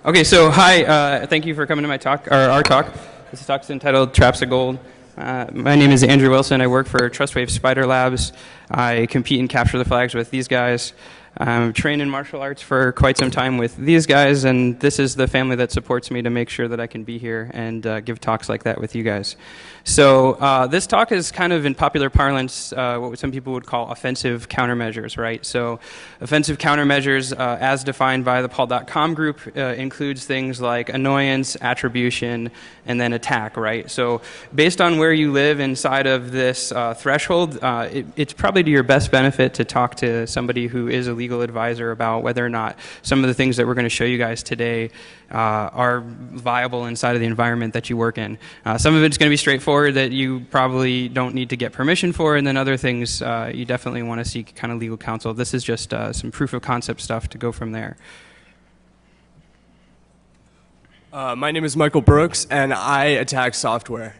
Okay, so hi, thank you for coming to my talk, or our talk. This talk's entitled Traps of Gold. My name is Andrew Wilson. I work for Trustwave SpiderLabs. I compete and capture the flags with these guys. I'm trained in martial arts for quite some time with these guys, and this is the family that supports me to make sure that I can be here and give talks like that with you guys. So this talk is kind of in popular parlance what some people would call offensive countermeasures, right? So offensive countermeasures, as defined by the Paul.com group, includes things like annoyance, attribution, and then attack, right? So based on where you live inside of this threshold, it's probably to your best benefit to talk to somebody who is a legal advisor about whether or not some of the things that we're going to show you guys today are viable inside of the environment that you work in. Some of it's going to be straightforward that you probably don't need to get permission for, and then other things you definitely want to seek kind of legal counsel. This is just some proof of concept stuff to go from there. My name is Michael Brooks, and I attack software.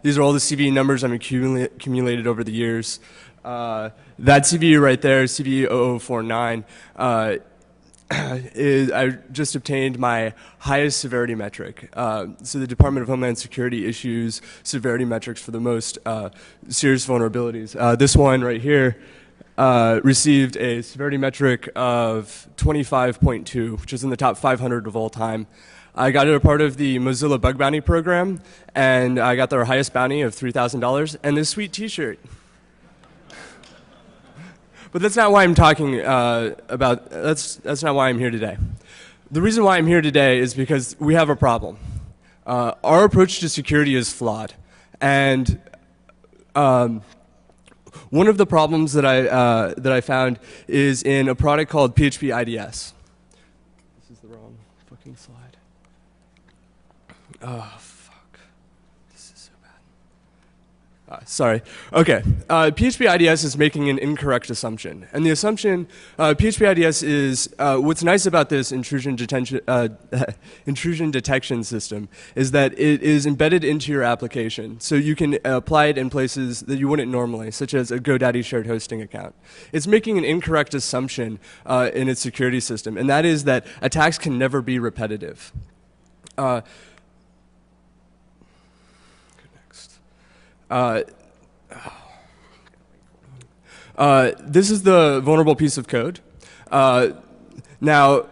These are all the CVE numbers I've accumulated over the years. That CVE right there, CVE 0049, I just obtained my highest severity metric. So the Department of Homeland Security issues severity metrics for the most serious vulnerabilities. This one right here received a severity metric of 25.2, which is in the top 500 of all time. I got it a part of the Mozilla Bug Bounty program, and I got their highest bounty of $3,000 and this sweet t-shirt. But that's not why I'm talking about, that's not why I'm here today. The reason why I'm here today is because we have a problem. Our approach to security is flawed. And one of the problems that I found is in a product called PHP IDS. This is the wrong fucking slide. Oh, fuck. This is so bad. Sorry. Okay. PHP IDS is making an incorrect assumption. And the assumption, PHP IDS is, what's nice about this intrusion detection system is that it is embedded into your application. So you can apply it in places that you wouldn't normally, such as a GoDaddy shared hosting account. It's making an incorrect assumption in its security system, and that is that attacks can never be repetitive. This is the vulnerable piece of code. Now,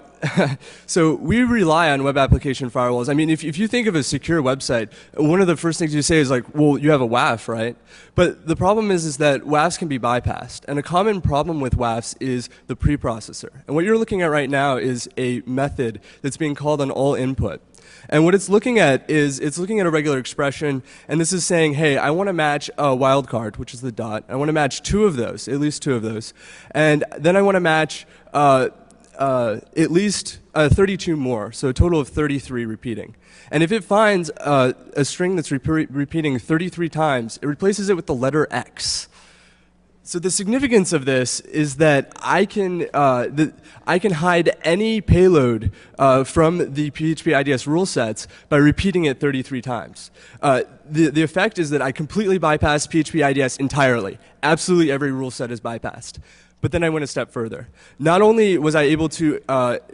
so we rely on web application firewalls. I mean, if you think of a secure website, one of the first things you say is like, well, you have a WAF, right? But the problem is that WAFs can be bypassed. And a common problem with WAFs is the preprocessor. And what you're looking at right now is a method that's being called on all input. And what it's looking at is it's looking at a regular expression, and this is saying, hey, I want to match a wildcard, which is the dot. I want to match two of those, at least two of those. And then I want to match at least 32 more, so a total of 33 repeating. And if it finds a string that's repeating 33 times, it replaces it with the letter X. So the significance of this is that I can hide any payload from the PHP IDS rule sets by repeating it 33 times. The effect is that I completely bypass PHP IDS entirely. Absolutely every rule set is bypassed. But then I went a step further. Not only was I able to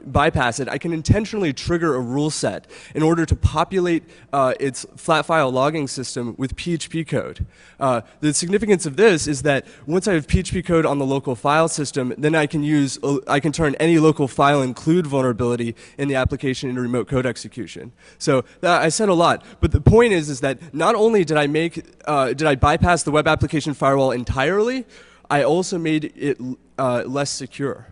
bypass it, I can intentionally trigger a rule set in order to populate its flat file logging system with PHP code. The significance of this is that once I have PHP code on the local file system, then I can turn any local file include vulnerability in the application into remote code execution. So I said a lot, but the point is that not only did I bypass the web application firewall entirely, I also made it less secure.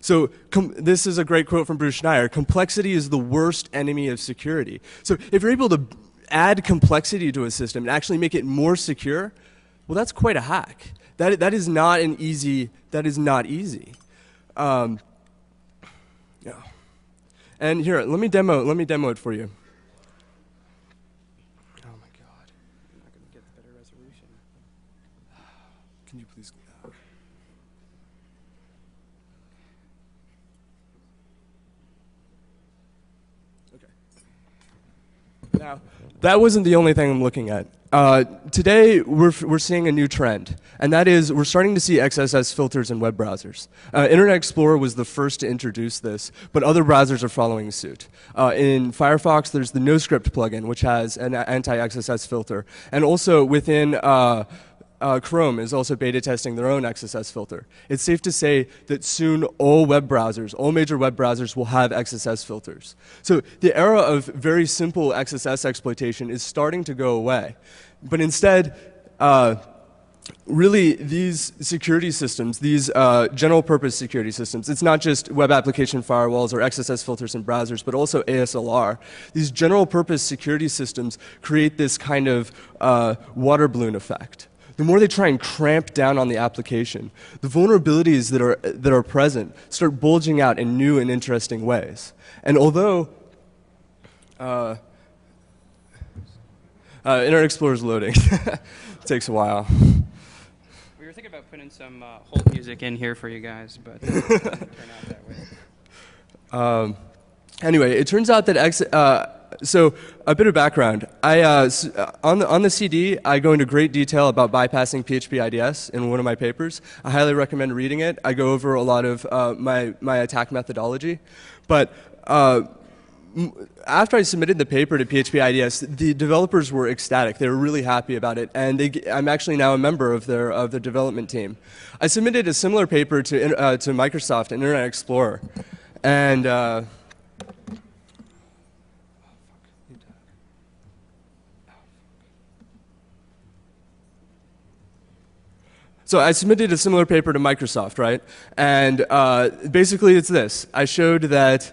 So this is a great quote from Bruce Schneier: complexity is the worst enemy of security. So if you're able to add complexity to a system and actually make it more secure, well, that's quite a hack. That is not an easy, that is not easy. Yeah. And here, let me demo it for you. Oh my God, I'm not going to get the better resolution. Can you please? Okay. Now, that wasn't the only thing I'm looking at. Today, we're seeing a new trend, and that is we're starting to see XSS filters in web browsers. Internet Explorer was the first to introduce this, but other browsers are following suit. In Firefox, there's the NoScript plugin, which has an anti-XSS filter, and also within Chrome is also beta testing their own XSS filter. It's safe to say that soon all major web browsers will have XSS filters. So the era of very simple XSS exploitation is starting to go away. But instead, really these security systems, these general purpose security systems, it's not just web application firewalls or XSS filters in browsers, but also ASLR. These general purpose security systems create this kind of water balloon effect. The more they try and cramp down on the application, the vulnerabilities that are present start bulging out in new and interesting ways. And although Internet Explorer is loading, it takes a while. We were thinking about putting some hold music in here for you guys, but it didn't turn out that way. Anyway, it turns out that so a bit of background. On the CD, I go into great detail about bypassing PHP IDS in one of my papers. I highly recommend reading it. I go over a lot of my attack methodology. But after I submitted the paper to PHP IDS, the developers were ecstatic. They were really happy about it, and I'm actually now a member of their development team. I submitted a similar paper to Microsoft and Internet Explorer, and so I submitted a similar paper to Microsoft, right? And basically it's this. I showed that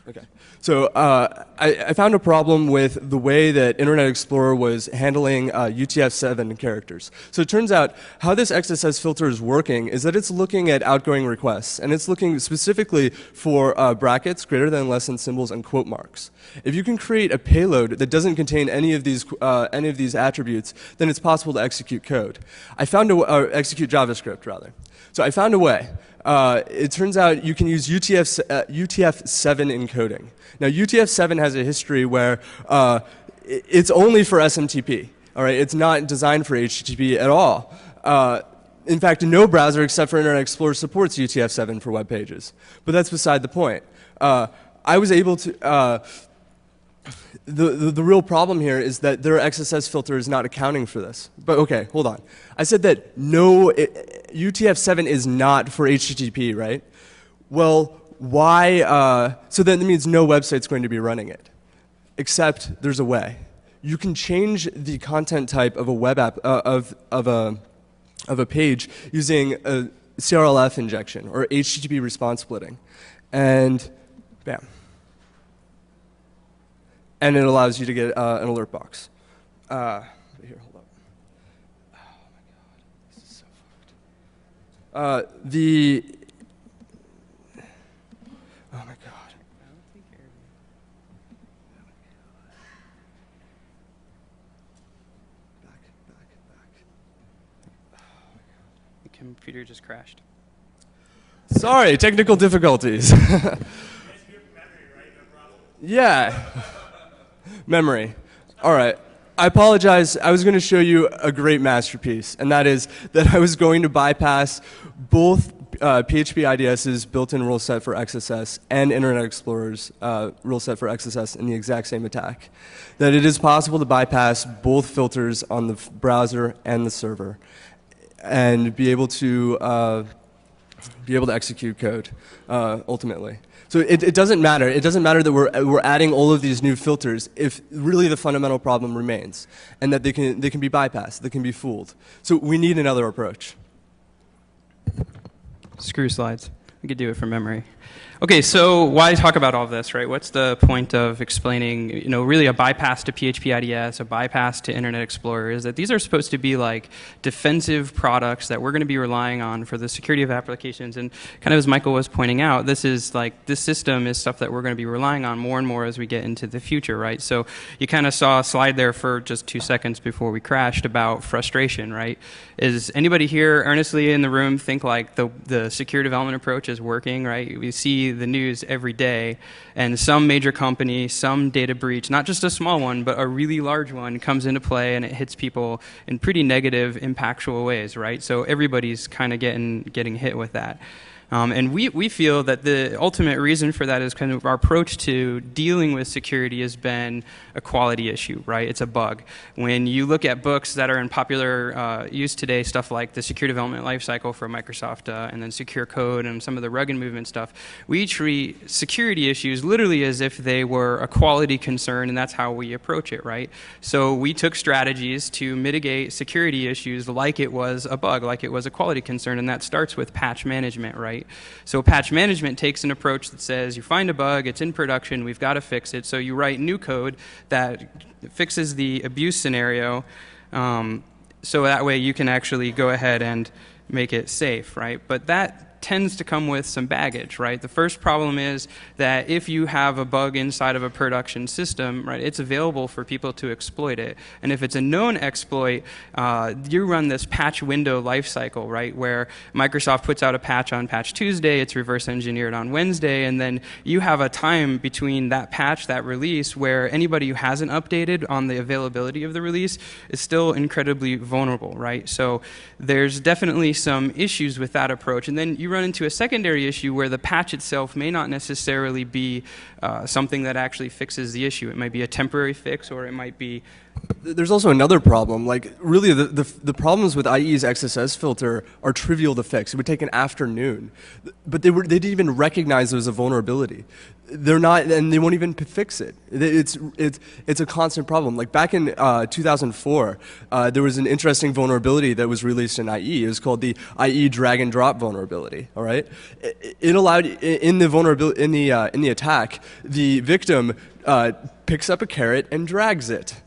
okay. So I found a problem with the way that Internet Explorer was handling UTF-7 characters. So it turns out how this XSS filter is working is that it's looking at outgoing requests, and it's looking specifically for brackets, greater than, less than symbols, and quote marks. If you can create a payload that doesn't contain any of these attributes, then it's possible to execute code. I found execute JavaScript rather. So I found a way. It turns out you can use UTF-7 encoding. Now, UTF-7 has a history where it's only for SMTP. All right, it's not designed for HTTP at all. In fact, no browser except for Internet Explorer supports UTF-7 for web pages. But that's beside the point. I was able to. The real problem here is that their XSS filter is not accounting for this. But okay, hold on. I said that UTF-7 is not for HTTP, right? Well, why? So then that means no website's going to be running it. Except there's a way. You can change the content type of a web app of a page using a CRLF injection or HTTP response splitting, and bam. And it allows you to get an alert box. Here, hold up. Oh my god, this is so fucked. Oh my god. Back. Oh my god. The computer just crashed. Sorry, technical difficulties. Yeah. Memory. All right. I apologize. I was going to show you a great masterpiece, and that is that I was going to bypass both PHP IDS's built-in rule set for XSS and Internet Explorer's rule set for XSS in the exact same attack. That it is possible to bypass both filters on the browser and the server, and be able to execute code ultimately. So it doesn't matter. It doesn't matter that we're adding all of these new filters if really the fundamental problem remains, and that they can be bypassed, they can be fooled. So we need another approach. Screw slides. We could do it from memory. Okay, so why talk about all of this, right? What's the point of explaining, really a bypass to PHP IDS, a bypass to Internet Explorer, is that these are supposed to be like defensive products that we're going to be relying on for the security of applications. And kind of as Michael was pointing out, this system is stuff that we're going to be relying on more and more as we get into the future, right? So you kind of saw a slide there for just 2 seconds before we crashed about frustration, right? Is anybody here earnestly in the room think like the secure development approach approach is working, right? We see the news every day, and some major company, some data breach, not just a small one, but a really large one comes into play, and it hits people in pretty negative, impactful ways, right? So everybody's kind of getting hit with that. And we feel that the ultimate reason for that is kind of our approach to dealing with security has been a quality issue, right? It's a bug. When you look at books that are in popular use today, stuff like the Secure Development Lifecycle from Microsoft and then Secure Code and some of the rugged movement stuff, we treat security issues literally as if they were a quality concern, and that's how we approach it, right? So we took strategies to mitigate security issues like it was a bug, like it was a quality concern, and that starts with patch management, right? So patch management takes an approach that says you find a bug, it's in production, we've got to fix it. So you write new code that fixes the abuse scenario, so that way you can actually go ahead and make it safe, right? But that tends to come with some baggage, right? The first problem is that if you have a bug inside of a production system, right, it's available for people to exploit it. And if it's a known exploit, you run this patch window lifecycle, right, where Microsoft puts out a patch on Patch Tuesday, it's reverse engineered on Wednesday, and then you have a time between that patch, that release, where anybody who hasn't updated on the availability of the release is still incredibly vulnerable, right? So there's definitely some issues with that approach. And then you run into a secondary issue where the patch itself may not necessarily be something that actually fixes the issue. It might be a temporary fix, or it might be... There's also another problem. Like, really, the problems with IE's XSS filter are trivial to fix. It would take an afternoon. But they didn't even recognize it was a vulnerability. They're not, and they won't even fix it. It's a constant problem. Like, back in 2004, there was an interesting vulnerability that was released in IE. It was called the IE drag and drop vulnerability. All right, it allowed in the vulnerability in the attack, the victim picks up a carrot and drags it.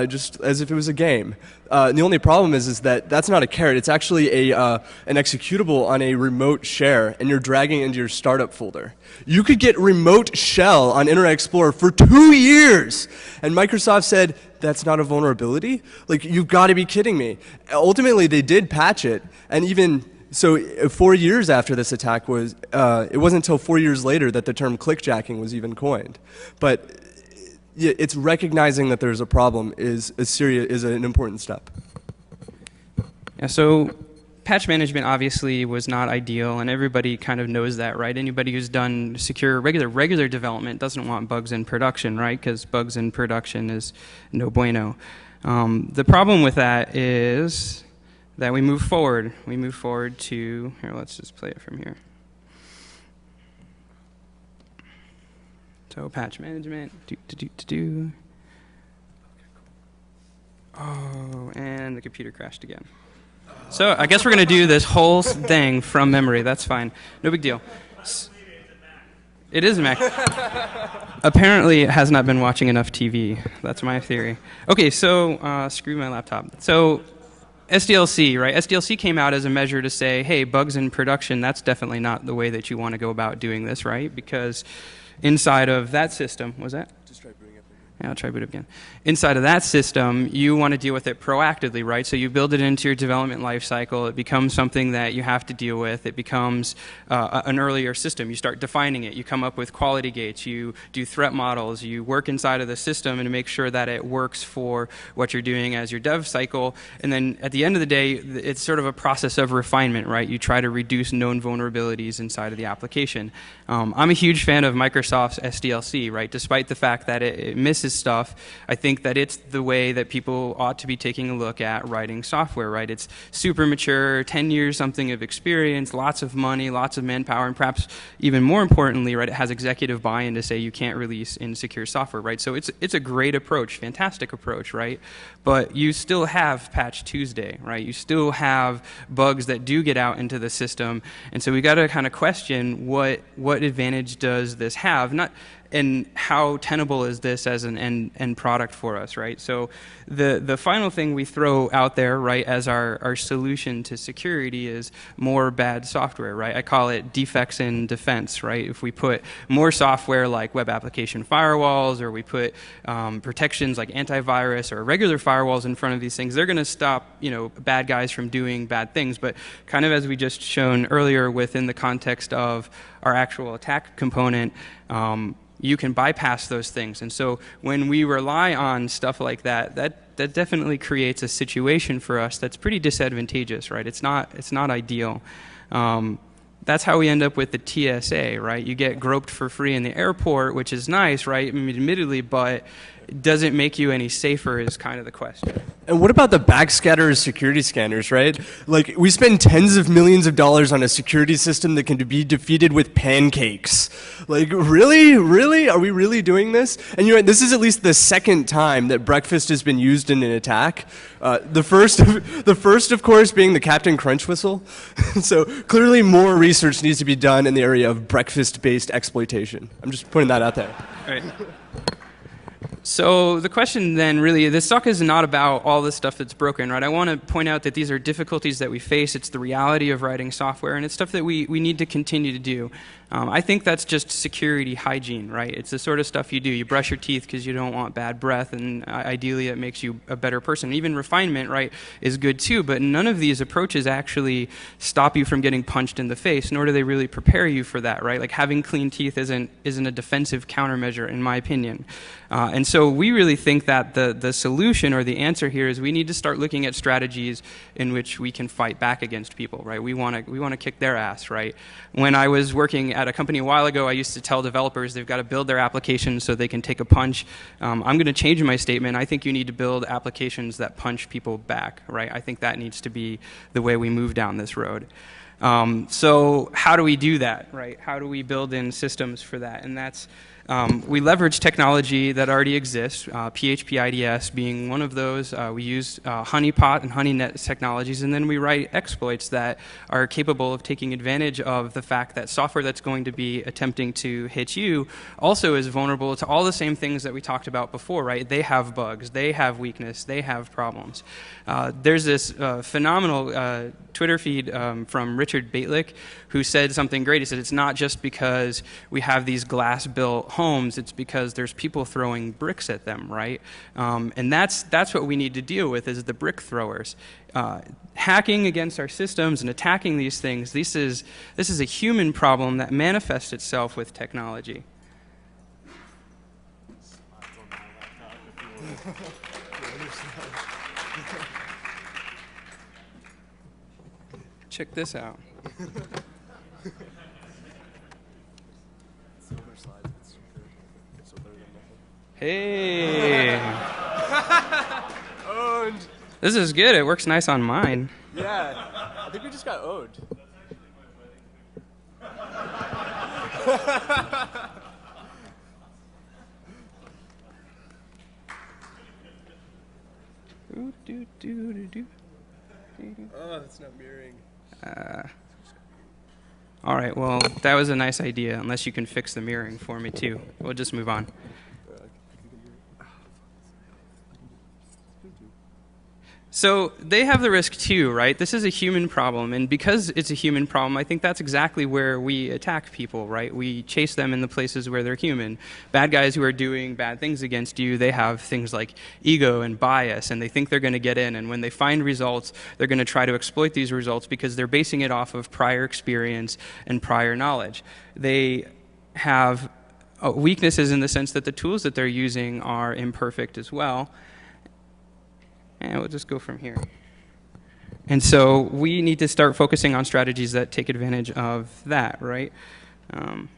Just as if it was a game. The only problem is that that's not a carrot. It's actually an executable on a remote share, and you're dragging it into your startup folder. You could get remote shell on Internet Explorer for 2 years, and Microsoft said, that's not a vulnerability? Like, you've got to be kidding me. Ultimately, they did patch it, and even... So 4 years after this attack was, it wasn't until 4 years later that the term clickjacking was even coined. But it's recognizing that there's a problem is an important step. Yeah, so patch management obviously was not ideal, and everybody kind of knows that, right? Anybody who's done secure regular development doesn't want bugs in production, right? Because bugs in production is no bueno. The problem with that is that we move forward. We move forward to, here, let's just play it from here. So patch management, Oh, and the computer crashed again. So I guess we're going to do this whole thing from memory. That's fine. No big deal. It is a Mac. Apparently, it has not been watching enough TV. That's my theory. Okay, so screw my laptop. So SDLC, right? SDLC came out as a measure to say, hey, bugs in production, that's definitely not the way that you want to go about doing this, right? Because inside of that system, was that? Just try booting up again. Yeah, I'll try boot up again. Inside of that system, you want to deal with it proactively, right? So you build it into your development lifecycle. It becomes something that you have to deal with. It becomes an earlier system. You start defining it. You come up with quality gates. You do threat models. You work inside of the system and make sure that it works for what you're doing as your dev cycle. And then at the end of the day, it's sort of a process of refinement, right? You try to reduce known vulnerabilities inside of the application. I'm a huge fan of Microsoft's SDLC, right? Despite the fact that it misses stuff, I think that it's the way that people ought to be taking a look at writing software, right? It's super mature, 10 years something of experience, lots of money, lots of manpower, and perhaps even more importantly, right, it has executive buy-in to say you can't release insecure software, right? So it's a great approach, fantastic approach, right? But you still have Patch Tuesday, right? You still have bugs that do get out into the system, and so we got to kind of question what advantage does this have? and how tenable is this as an end product for us, right? So the final thing we throw out there, right, as our solution to security is more bad software, right? I call it defects in defense, right? If we put more software like web application firewalls, or we put protections like antivirus or regular firewalls in front of these things, they're going to stop, bad guys from doing bad things. But kind of as we just shown earlier within the context of our actual attack component, you can bypass those things. And so when we rely on stuff like that, that definitely creates a situation for us that's pretty disadvantageous, right? It's not ideal. That's how we end up with the TSA, right? You get groped for free in the airport, which is nice, right? I mean, admittedly, but does it make you any safer is kind of the question. And what about the backscatter security scanners, right? Like, we spend tens of millions of dollars on a security system that can be defeated with pancakes. Like, really? Really? Are we really doing this? And you're right, this is at least the second time that breakfast has been used in an attack. The first, of course, being the Captain Crunch whistle. So clearly more research needs to be done in the area of breakfast-based exploitation. I'm just putting that out there. All right. So the question then really, this talk is not about all the stuff that's broken, right? I want to point out that these are difficulties that we face. It's the reality of writing software, and it's stuff that we need to continue to do. I think that's just security hygiene, right? It's the sort of stuff you do. You brush your teeth because you don't want bad breath, and ideally it makes you a better person. Even refinement, right, is good too, but none of these approaches actually stop you from getting punched in the face, nor do they really prepare you for that, right? Like, having clean teeth isn't a defensive countermeasure, in my opinion. And so we really think that the solution or the answer here is we need to start looking at strategies in which we can fight back against people, right? We want to kick their ass, right? When I was working at a company a while ago, I used to tell developers they've got to build their applications so they can take a punch. I'm going to change my statement. I think you need to build applications that punch people back, right? I think that needs to be the way we move down this road. So how do we do that, right? How do we build in systems for that? And that's we leverage technology that already exists, PHP IDS being one of those. We use honeypot and honeynet technologies, and then we write exploits that are capable of taking advantage of the fact that software that's going to be attempting to hit you also is vulnerable to all the same things that we talked about before, right? They have bugs, they have weakness, they have problems. There's this phenomenal Twitter feed from Richard Baitlick, who said something great. He said, it's not just because we have these glass-built homes, it's because there's people throwing bricks at them, right? And that's what we need to deal with, is the brick throwers. Hacking against our systems and attacking these things, this is a human problem that manifests itself with technology. Check this out. Hey. Owned. This is good. It works nice on mine. Yeah. I think we just got owned. Oh, that's not mirroring. All right, well, that was a nice idea, unless you can fix the mirroring for me, too. We'll just move on. So they have the risk too, right? This is a human problem, and because it's a human problem, I think that's exactly where we attack people, right? We chase them in the places where they're human. Bad guys who are doing bad things against you, they have things like ego and bias, and they think they're going to get in, and when they find results, they're going to try to exploit these results because they're basing it off of prior experience and prior knowledge. They have weaknesses in the sense that the tools that they're using are imperfect as well. And we'll just go from here. And so we need to start focusing on strategies that take advantage of that, right? How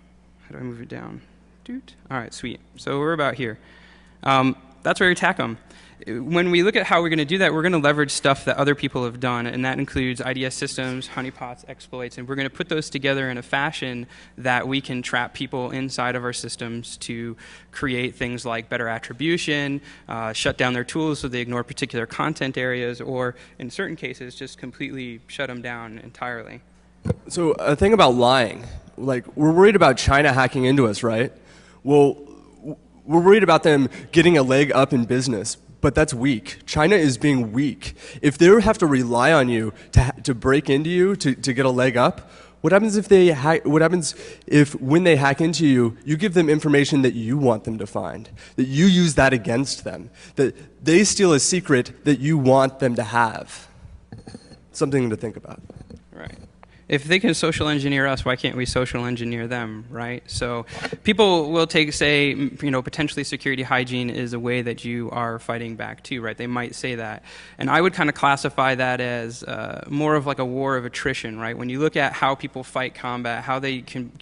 do I move it down? Doot. All right, sweet. So we're about here. That's where we attack them. When we look at how we're going to do that, we're going to leverage stuff that other people have done, and that includes IDS systems, honeypots, exploits, and we're going to put those together in a fashion that we can trap people inside of our systems to create things like better attribution, shut down their tools so they ignore particular content areas, or in certain cases, just completely shut them down entirely. So a thing about lying, like, we're worried about China hacking into us, right? Well, we're worried about them getting a leg up in business, but that's weak. China is being weak. If they have to rely on you to break into you to get a leg up, what happens if when they hack into you, you give them information that you want them to find, that you use that against them, that they steal a secret that you want them to have? Something to think about. Right. If they can social engineer us, why can't we social engineer them, right? So people will say, potentially security hygiene is a way that you are fighting back too, right? They might say that. And I would kind of classify that as more of like a war of attrition, right? When you look at how people fight combat, how they can,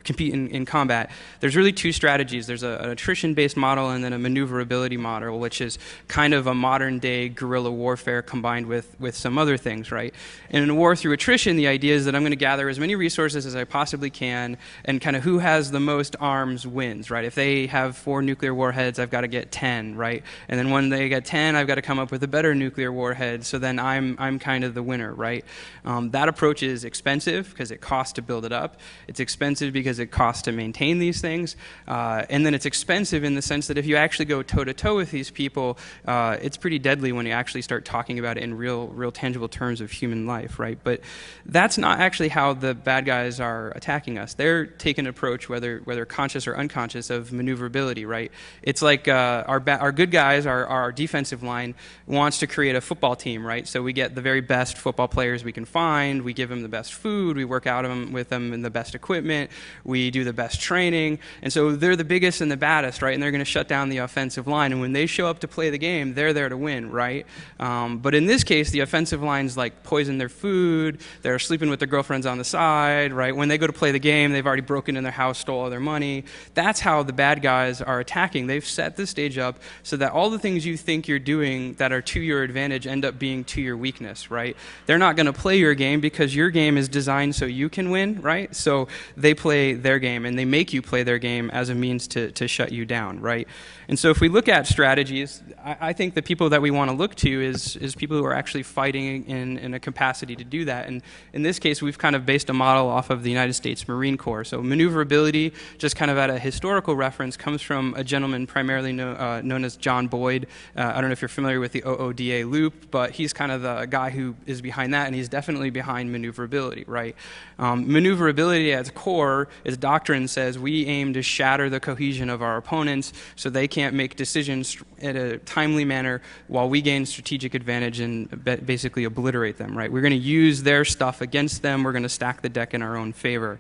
compete in combat, there's really two strategies. There's an attrition-based model and then a maneuverability model, which is kind of a modern-day guerrilla warfare combined with some other things, right? And in a war through attrition, the idea is that I'm going to gather as many resources as I possibly can, and kind of who has the most arms wins, right? If they have 4 nuclear warheads, I've got to get 10, right? And then when they get 10, I've got to come up with a better nuclear warhead, so then I'm kind of the winner, right? That approach is expensive because it costs to build it up. It's expensive because it costs to maintain these things. And then it's expensive in the sense that if you actually go toe-to-toe with these people, it's pretty deadly when you actually start talking about it in real tangible terms of human life, right? But that's not actually how the bad guys are attacking us. They're taking an approach, whether conscious or unconscious, of maneuverability, right? It's like our good guys, our defensive line, wants to create a football team, right? So we get the very best football players we can find, we give them the best food, we work out with them in the best equipment, we do the best training, and so they're the biggest and the baddest, right? And they're going to shut down the offensive line, and when they show up to play the game, they're there to win, right? But in this case, the offensive line's like poison their food, they're sleeping with their girlfriends on the side, right? When they go to play the game, they've already broken in their house, stole all their money. That's how the bad guys are attacking. They've set the stage up so that all the things you think you're doing that are to your advantage end up being to your weakness, right? They're not going to play your game because your game is designed so you can win, right? So they play their game, and they make you play their game as a means to shut you down, right? And so if we look at strategies, I think the people that we want to look to is people who are actually fighting in a capacity to do that. And in this case, we've kind of based a model off of the United States Marine Corps. So maneuverability, just kind of at a historical reference, comes from a gentleman primarily known as John Boyd. I don't know if you're familiar with the OODA loop, but he's kind of the guy who is behind that, and he's definitely behind maneuverability, right? Maneuverability at its core, its doctrine says we aim to shatter the cohesion of our opponents so they can't make decisions in a timely manner while we gain strategic advantage and basically obliterate them, right? We're going to use their stuff against them. We're going to stack the deck in our own favor.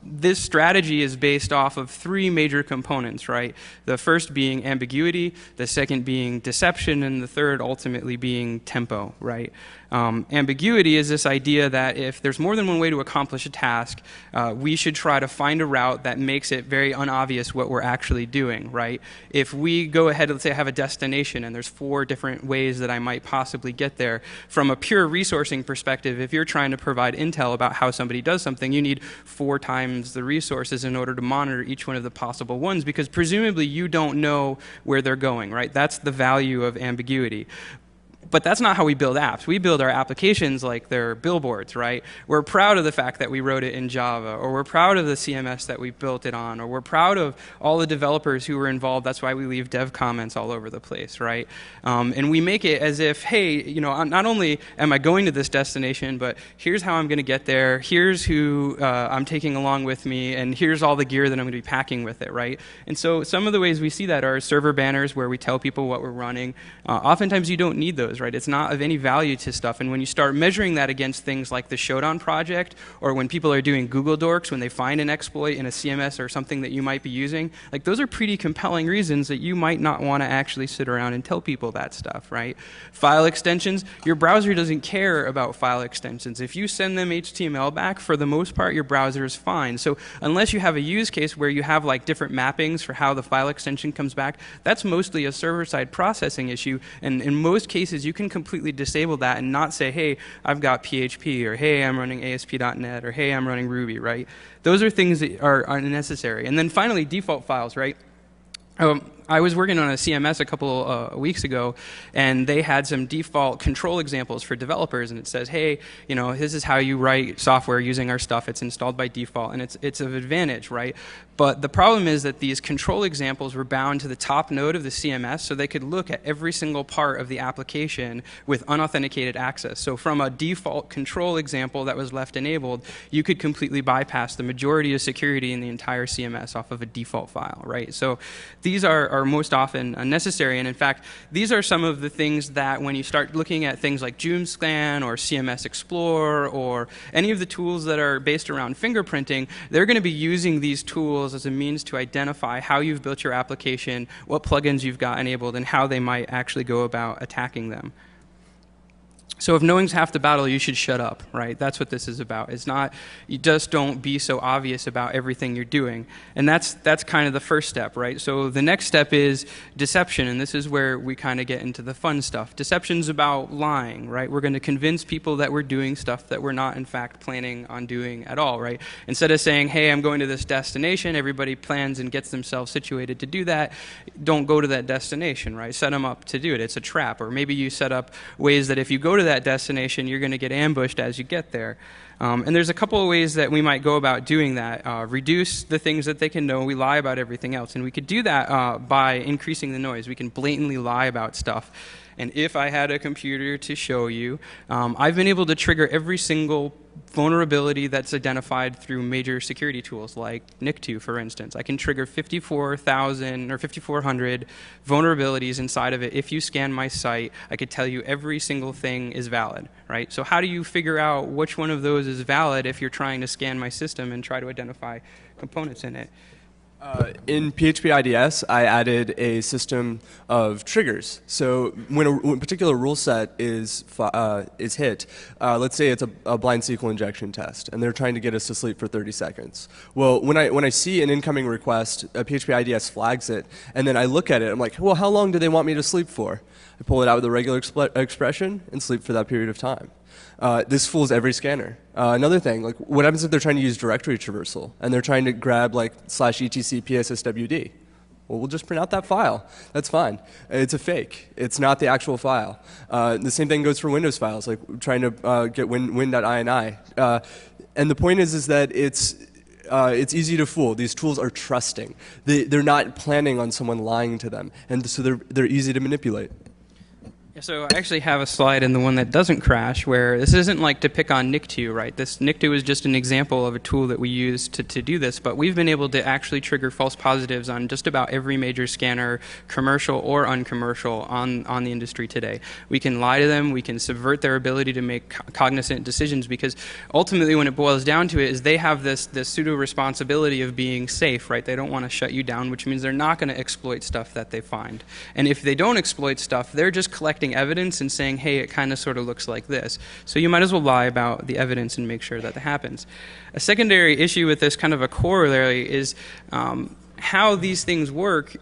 This strategy is based off of 3 major components, right? The first being ambiguity, the second being deception, and the third ultimately being tempo, right? Ambiguity is this idea that if there's more than one way to accomplish a task, we should try to find a route that makes it very unobvious what we're actually doing, right? If we go ahead, let's say I have a destination and there's 4 different ways that I might possibly get there, from a pure resourcing perspective, if you're trying to provide intel about how somebody does something, you need 4 times the resources in order to monitor each one of the possible ones, because presumably you don't know where they're going, right? That's the value of ambiguity. But that's not how we build apps. We build our applications like they're billboards, right? We're proud of the fact that we wrote it in Java, or we're proud of the CMS that we built it on, or we're proud of all the developers who were involved. That's why we leave dev comments all over the place, right? And we make it as if, hey, not only am I going to this destination, but here's how I'm going to get there, here's who I'm taking along with me, and here's all the gear that I'm going to be packing with it, right? And so some of the ways we see that are server banners where we tell people what we're running. Oftentimes you don't need those, right? It's not of any value to stuff. And when you start measuring that against things like the Shodan project, or when people are doing Google dorks, when they find an exploit in a CMS or something that you might be using, like those are pretty compelling reasons that you might not want to actually sit around and tell people that stuff, right? File extensions, your browser doesn't care about file extensions. If you send them HTML back, for the most part, your browser is fine. So unless you have a use case where you have like different mappings for how the file extension comes back, that's mostly a server-side processing issue. And in most cases, you can completely disable that and not say, hey, I've got PHP, or hey, I'm running ASP.NET, or hey, I'm running Ruby, right? Those are things that are unnecessary. And then finally, default files, right? I was working on a CMS a couple weeks ago, and they had some default control examples for developers, and it says, hey, you know, this is how you write software using our stuff. It's installed by default, and it's of advantage, right? But the problem is that these control examples were bound to the top node of the CMS, so they could look at every single part of the application with unauthenticated access. So from a default control example that was left enabled, you could completely bypass the majority of security in the entire CMS off of a default file, right? So these are most often unnecessary, and in fact, these are some of the things that when you start looking at things like JoomScan or CMS Explorer or any of the tools that are based around fingerprinting, they're going to be using these tools as a means to identify how you've built your application, what plugins you've got enabled, and how they might actually go about attacking them. So if knowing's half the battle, you should shut up, right? That's what this is about. It's not, you just don't be so obvious about everything you're doing. And that's kind of the first step, right? So the next step is deception, and this is where we kind of get into the fun stuff. Deception's about lying, right? We're going to convince people that we're doing stuff that we're not, in fact, planning on doing at all, right? Instead of saying, hey, I'm going to this destination, everybody plans and gets themselves situated to do that, don't go to that destination, right? Set them up to do it. It's a trap. Or maybe you set up ways that if you go to that destination, you're going to get ambushed as you get there. And there's a couple of ways that we might go about doing that. Reduce the things that they can know. We lie about everything else. And we could do that by increasing the noise. We can blatantly lie about stuff. And if I had a computer to show you, I've been able to trigger every single vulnerability that's identified through major security tools like NIC2, for instance. I can trigger 54,000 or 5,400 vulnerabilities inside of it. If you scan my site, I could tell you every single thing is valid, right? So how do you figure out which one of those is valid if you're trying to scan my system and try to identify components in it? In PHP IDS, I added a system of triggers. So when a particular rule set is hit, let's say it's a blind SQL injection test, and they're trying to get us to sleep for 30 seconds. Well, when I see an incoming request, PHP IDS flags it, and then I look at it, I'm like, well, how long do they want me to sleep for? I pull it out with a regular expression and sleep for that period of time. This fools every scanner. Another thing, like what happens if they're trying to use directory traversal and they're trying to grab like /etc psswd? Well, we'll just print out that file. That's fine. It's a fake. It's not the actual file. The same thing goes for Windows files, like trying to get win.ini. And the point is that it's easy to fool. These tools are trusting. They're not planning on someone lying to them, and so they're easy to manipulate. So I actually have a slide in the one that doesn't crash where this isn't like to pick on NIC2, right? This NIC2 is just an example of a tool that we use to do this, but we've been able to actually trigger false positives on just about every major scanner, commercial or uncommercial, on the industry today. We can lie to them, we can subvert their ability to make cognizant decisions, because ultimately when it boils down to it is they have this pseudo responsibility of being safe, right? They don't want to shut you down, which means they're not going to exploit stuff that they find. And if they don't exploit stuff, they're just collecting evidence and saying, hey, it kind of sort of looks like this. So you might as well lie about the evidence and make sure that that happens. A secondary issue with this, kind of a corollary, is how these things work.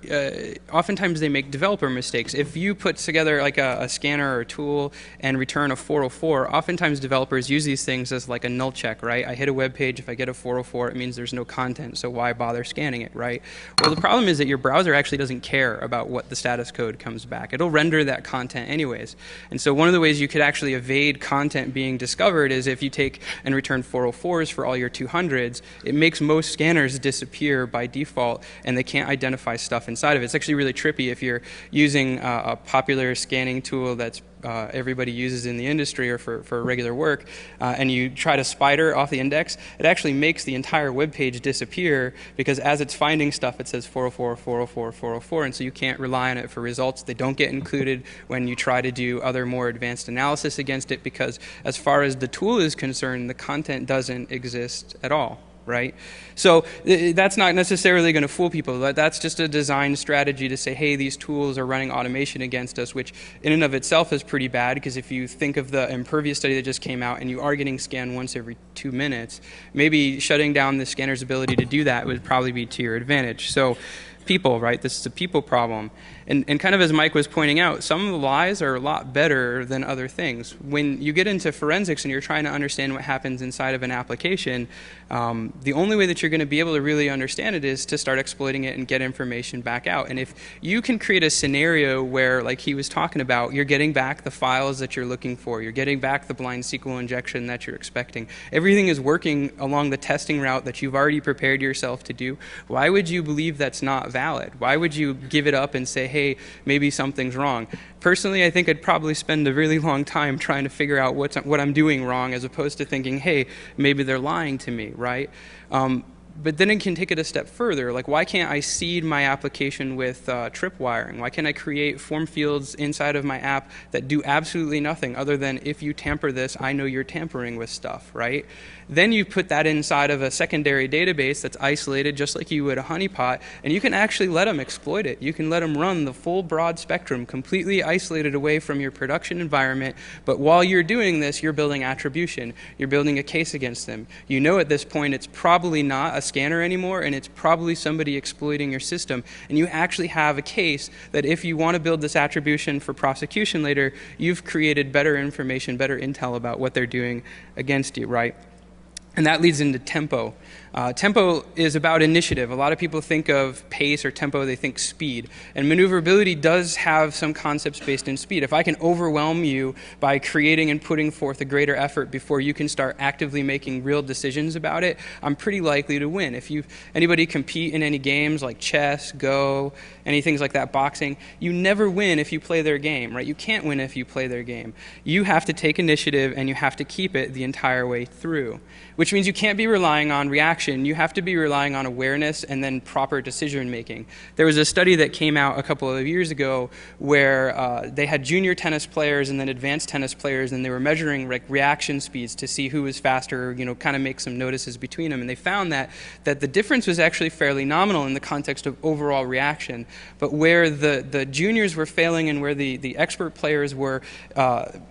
Oftentimes they make developer mistakes. If you put together like a scanner or a tool and return a 404, oftentimes developers use these things as like a null check, right? I hit a web page, if I get a 404, it means there's no content, so why bother scanning it, right? Well, the problem is that your browser actually doesn't care about what the status code comes back. It'll render that content anyways. And so one of the ways you could actually evade content being discovered is if you take and return 404s for all your 200s, it makes most scanners disappear by default, and they can't identify stuff inside of it. It's actually really trippy if you're using a popular scanning tool that's everybody uses in the industry or for regular work, and you try to spider off the index, it actually makes the entire web page disappear, because as it's finding stuff, it says 404, 404, 404, and so you can't rely on it for results. They don't get included when you try to do other more advanced analysis against it, because as far as the tool is concerned, the content doesn't exist at all. Right? So that's not necessarily going to fool people. That's just a design strategy to say, hey, these tools are running automation against us, which in and of itself is pretty bad, because if you think of the Impervious study that just came out and you are getting scanned once every 2 minutes, maybe shutting down the scanner's ability to do that would probably be to your advantage. So people, right? This is a people problem. And kind of as Mike was pointing out, some of the lies are a lot better than other things. When you get into forensics and you're trying to understand what happens inside of an application, the only way that you're going to be able to really understand it is to start exploiting it and get information back out. And if you can create a scenario where, like he was talking about, you're getting back the files that you're looking for, you're getting back the blind SQL injection that you're expecting, everything is working along the testing route that you've already prepared yourself to do, why would you believe that's not valid? Why would you give it up and say, hey, maybe something's wrong? Personally, I think I'd probably spend a really long time trying to figure out what I'm doing wrong, as opposed to thinking, hey, maybe they're lying to me, right? But then it can take it a step further. Like, why can't I seed my application with tripwiring? Why can't I create form fields inside of my app that do absolutely nothing other than, if you tamper this, I know you're tampering with stuff, right? Then you put that inside of a secondary database that's isolated just like you would a honeypot, and you can actually let them exploit it. You can let them run the full broad spectrum, completely isolated away from your production environment, but while you're doing this, you're building attribution. You're building a case against them. You know at this point it's probably not a scanner anymore, and it's probably somebody exploiting your system, and you actually have a case that if you want to build this attribution for prosecution later, you've created better information, better intel about what they're doing against you, right? And that leads into tempo. Tempo is about initiative. A lot of people think of pace or tempo, they think speed. And maneuverability does have some concepts based in speed. If I can overwhelm you by creating and putting forth a greater effort before you can start actively making real decisions about it, I'm pretty likely to win. If anybody compete in any games like chess, Go, any things like that, boxing, you never win if you play their game, right? You can't win if you play their game. You have to take initiative and you have to keep it the entire way through, which means you can't be relying on reaction. You have to be relying on awareness and then proper decision making. There was a study that came out a couple of years ago where they had junior tennis players and then advanced tennis players, and they were measuring reaction speeds to see who was faster, kind of make some notices between them. And they found that the difference was actually fairly nominal in the context of overall reaction. But where the juniors were failing and where the expert players were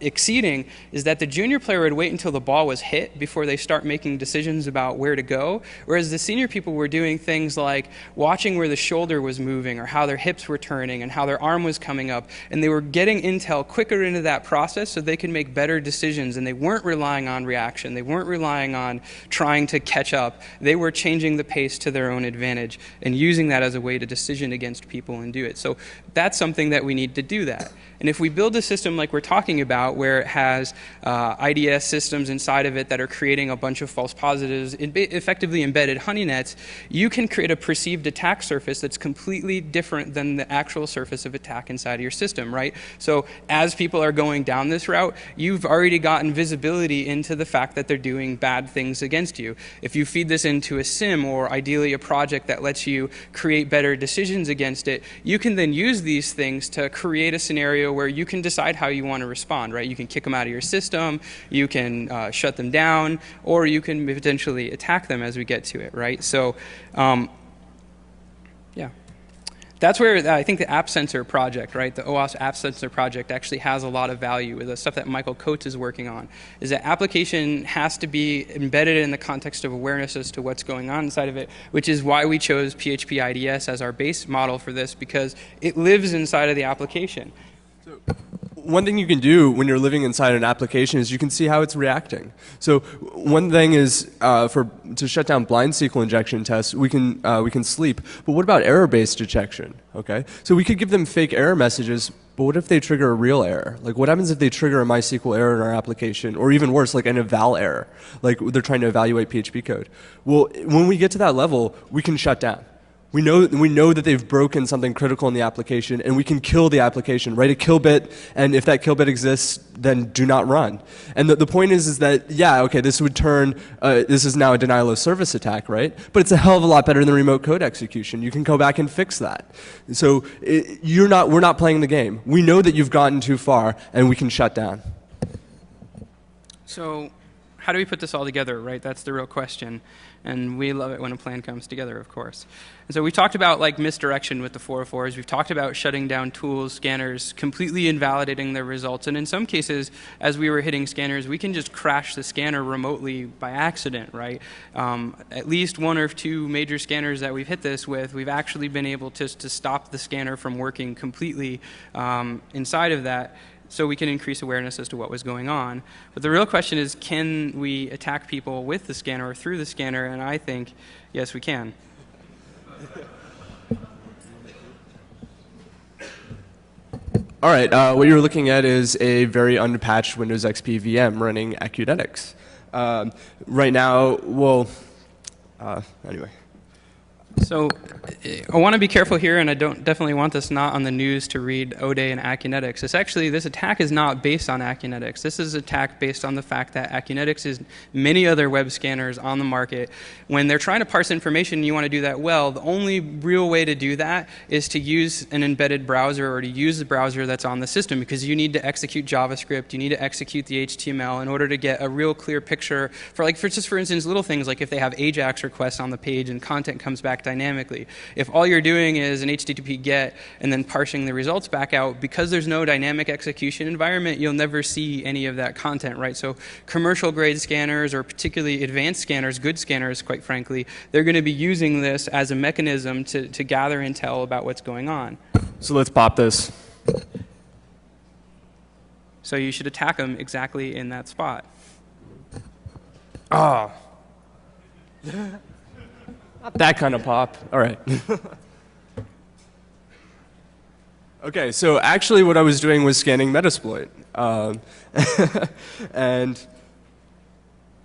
exceeding is that the junior player would wait until the ball was hit before they start making decisions about where to go, whereas the senior people were doing things like watching where the shoulder was moving or how their hips were turning and how their arm was coming up, and they were getting intel quicker into that process so they could make better decisions, and they weren't relying on reaction. They weren't relying on trying to catch up. They were changing the pace to their own advantage and using that as a way to decision against people and do it. So that's something that we need to do that. And if we build a system like we're talking about, where it has IDS systems inside of it that are creating a bunch of false positives, effectively embedded honey nets, you can create a perceived attack surface that's completely different than the actual surface of attack inside of your system, right? So as people are going down this route, you've already gotten visibility into the fact that they're doing bad things against you. If you feed this into a sim, or ideally a project that lets you create better decisions against it, you can then use these things to create a scenario where you can decide how you want to respond, right? You can kick them out of your system, you can shut them down, or you can potentially attack them as we get to it, right? So, yeah. That's where I think the App Sensor project, right, the OWASP App Sensor project actually has a lot of value. The stuff that Michael Coates is working on is that application has to be embedded in the context of awareness as to what's going on inside of it, which is why we chose PHP IDS as our base model for this, because it lives inside of the application. So one thing you can do when you're living inside an application is you can see how it's reacting. So one thing is to shut down blind SQL injection tests, we can sleep. But what about error-based detection? Okay, so we could give them fake error messages. But what if they trigger a real error? Like, what happens if they trigger a MySQL error in our application, or even worse, like an eval error, like they're trying to evaluate PHP code? Well, when we get to that level, we can shut down. We know that they've broken something critical in the application, and we can kill the application, write a kill bit, and if that kill bit exists, then do not run. And the point is that, yeah, okay, this would turn, this is now a denial of service attack, right? But it's a hell of a lot better than remote code execution. You can go back and fix that. So we're not playing the game. We know that you've gotten too far, and we can shut down. So how do we put this all together, right? That's the real question. And we love it when a plan comes together, of course. And so we talked about like misdirection with the 404s. We've talked about shutting down tools, scanners, completely invalidating their results. And in some cases, as we were hitting scanners, we can just crash the scanner remotely by accident, right? At least one or two major scanners that we've hit this with, we've actually been able to stop the scanner from working completely inside of that, so we can increase awareness as to what was going on. But the real question is, can we attack people with the scanner or through the scanner? And I think, yes, we can. All right, what you're looking at is a very unpatched Windows XP VM running Acudetics. Right now, well, anyway. So I want to be careful here, and I definitely want this not on the news to read O'Day and Acunetics. This attack is not based on Acunetics. This is an attack based on the fact that Acunetics is many other web scanners on the market. When they're trying to parse information and you want to do that well, the only real way to do that is to use an embedded browser or to use the browser that's on the system, because you need to execute JavaScript, you need to execute the HTML in order to get a real clear picture for instance, little things like if they have AJAX requests on the page and content comes back dynamically. If all you're doing is an HTTP GET and then parsing the results back out, because there's no dynamic execution environment, you'll never see any of that content, right? So commercial grade scanners, or particularly advanced scanners, good scanners, quite frankly, they're going to be using this as a mechanism to gather intel about what's going on. So let's pop this. So you should attack them exactly in that spot. Ah. Not that kind of pop. All right. Okay, so actually what I was doing was scanning Metasploit. And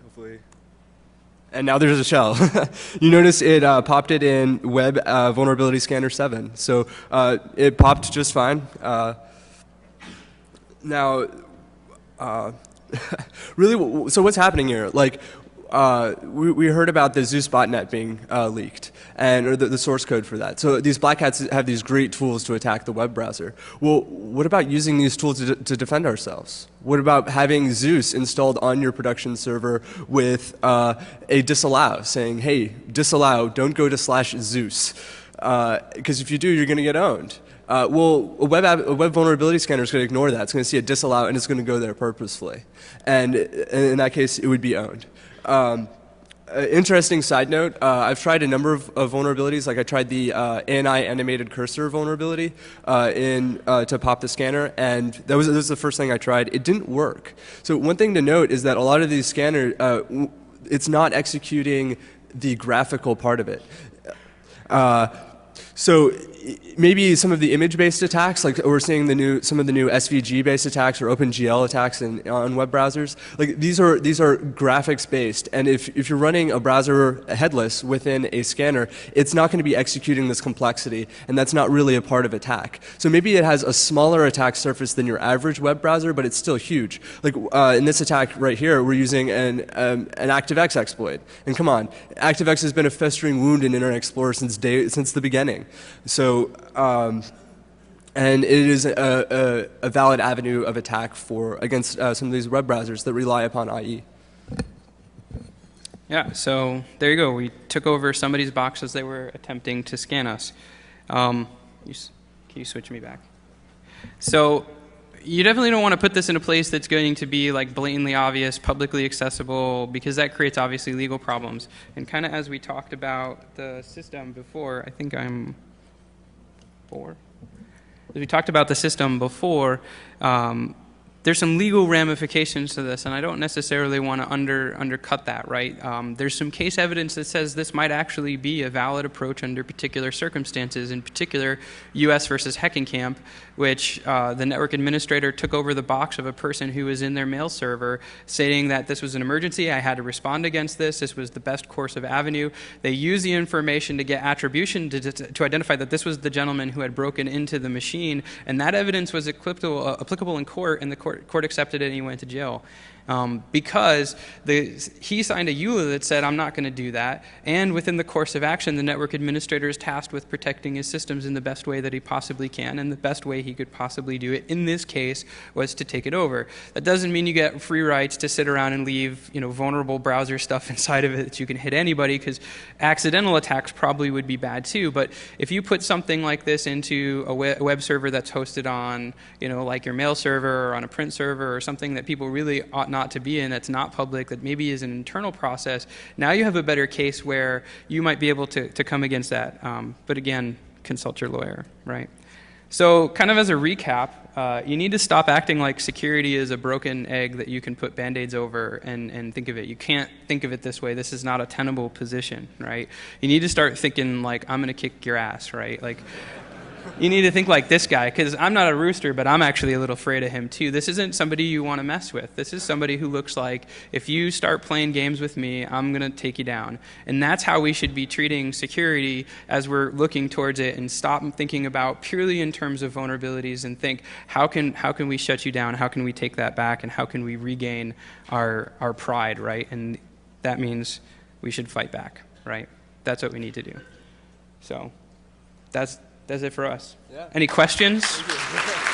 hopefully, and now there's a shell. You notice it popped it in Web Vulnerability Scanner 7. So it popped just fine. Now, really, so what's happening here? Like, we heard about the Zeus botnet being leaked, or the source code for that. So these black hats have these great tools to attack the web browser. Well, what about using these tools to defend ourselves? What about having Zeus installed on your production server with a disallow, saying, hey, disallow, don't go to /Zeus, because if you do, you're going to get owned. Well, a web vulnerability scanner is going to ignore that. It's going to see a disallow, and it's going to go there purposefully. And in that case, it would be owned. Interesting side note, I've tried a number of vulnerabilities. Like I tried the ANI animated cursor vulnerability to pop the scanner, and that was the first thing I tried. It didn't work. So one thing to note is that a lot of these scanners, it's not executing the graphical part of it. So maybe some of the image-based attacks, like we're seeing some of the new SVG-based attacks or OpenGL attacks on web browsers. Like these are graphics-based, and if you're running a browser headless within a scanner, it's not going to be executing this complexity, and that's not really a part of attack. So maybe it has a smaller attack surface than your average web browser, but it's still huge. Like in this attack right here, we're using an ActiveX exploit, and come on, ActiveX has been a festering wound in Internet Explorer since the beginning. So, and it is a valid avenue of attack against some of these web browsers that rely upon IE. Yeah, so there you go. We took over somebody's box as they were attempting to scan us. Can you switch me back? So you definitely don't want to put this in a place that's going to be like blatantly obvious, publicly accessible, because that creates obviously legal problems. And kind of as we talked about the system before, I think I'm 4. As we talked about the system before, there's some legal ramifications to this, and I don't necessarily want to undercut that, right? There's some case evidence that says this might actually be a valid approach under particular circumstances, in particular US versus Heckenkamp, which the network administrator took over the box of a person who was in their mail server stating that this was an emergency, I had to respond against this was the best course of avenue. They used the information to get attribution to identify that this was the gentleman who had broken into the machine, and that evidence was applicable in court, and the court accepted it and he went to jail. because he signed a EULA that said, I'm not going to do that. And within the course of action, the network administrator is tasked with protecting his systems in the best way that he possibly can, and the best way he could possibly do it in this case was to take it over. That doesn't mean you get free rights to sit around and leave vulnerable browser stuff inside of it that you can hit anybody, because accidental attacks probably would be bad too. But if you put something like this into a web server that's hosted on like your mail server or on a print server or something that people really ought not to be in, that's not public, that maybe is an internal process, now you have a better case where you might be able to come against that. But again, consult your lawyer, right? So kind of as a recap, you need to stop acting like security is a broken egg that you can put Band-Aids over and think of it. You can't think of it this way. This is not a tenable position, right? You need to start thinking like, I'm going to kick your ass, right? Like, you need to think like this guy, because I'm not a rooster, but I'm actually a little afraid of him too. This isn't somebody you want to mess with. This is somebody who looks like, if you start playing games with me, I'm going to take you down. And that's how we should be treating security as we're looking towards it, and stop thinking about purely in terms of vulnerabilities and think, how can we shut you down? How can we take that back? And how can we regain our pride, right? And that means we should fight back, right? That's what we need to do. So that's it for us. Yeah. Any questions? Thank you.